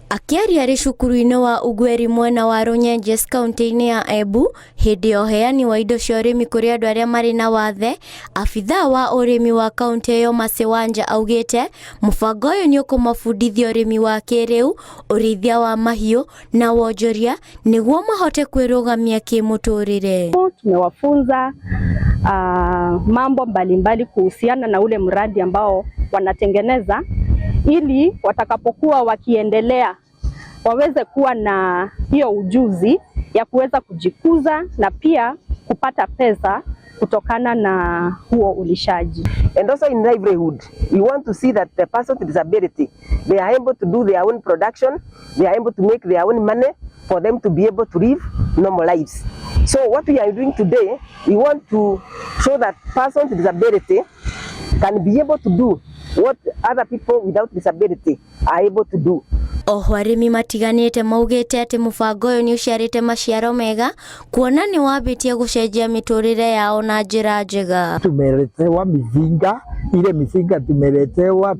Akiaria ari cukuru-inĩ wa Ugweri mwena wa Runyenjes kaunti-inĩ ya Embu hindi ya uheani wa indo cia urimi kuri andu aria mari na wathe, abithaa wa urimi wa kaunti iyo Mercy Wanja augite mubango uyu ni ukumabundithia urimi wa kiriu, urithia wa mahiu na wonjoria niguo mahote kwirugamia kimuturire. Tumewafunza mambo mbalimbali kuhusiana na ule mradi ambao wanatengeneza, ili watakapokuwa wakiendelea waweze kuwa na hiyo ujuzi ya kuweza kujikuza na pia kupata pesa kutokana na huo ulishaji. And also in livelihood, we want to see that the person with disability, they are able to do their own production, they are able to make their own money for them to be able to live normal lives. So what we are doing today, we want to show that persons with disability can be able to do what other people without disability are able to do. Oho arimi matiganite maugite ati mubango uyu ni uciarite maciaro mega kuona ni wambitie gucenjia miturire yao na njira njega. Tumeletewa mizinga, ile mizinga tumeletewa,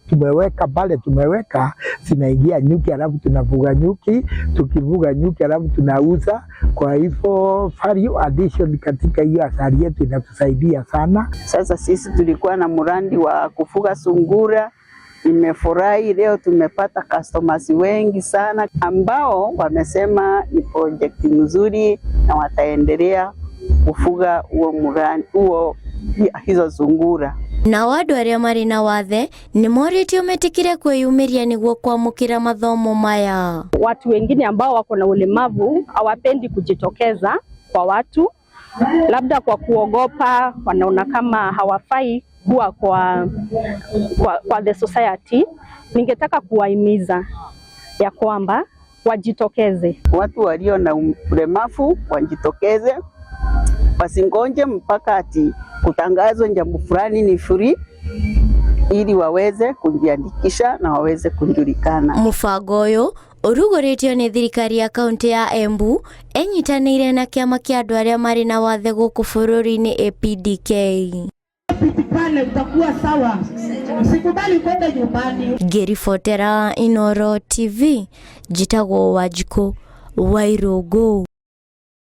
tumeweka pale, tumeweka zinaingia nyuki, alafu tunavuga nyuki, tukivuga nyuki alafu tunauza. Kwa hivyo value addition katika hiyo asali yetu inatusaidia sana. Sasa sisi tulikuwa na mradi wa kufuga sungura. Nimefurahi leo tumepata customers wengi sana ambao wamesema ni project nzuri na wataendelea kufuga hizo sungura. Na wadu aria mari na wathe ni moritio metikire kwiyumiria niguo kwamukira mathomo maya. Watu wengine ambao wako na ulemavu hawapendi kujitokeza kwa watu, labda kwa kuogopa, wanaona kama hawafai kuwa kwa the society. Ningetaka kuwahimiza ya kwamba wajitokeze. Watu walio na ulemavu wajitokeze, wasingonje mpaka ati kutangazwa jambo fulani ni free, ili waweze kujiandikisha na waweze kujulikana. Mubango uyu urugoretio ni thirikari ya kaunti ya Embu enyitanire na kiama kia andu aria mari na wathe guku bururi-ini APDK. Pale utakuwa sawa. Usikubali kwenda nyumbani. Ngiribotera Inooro TV, njitagwo Wanjiku Wairungu.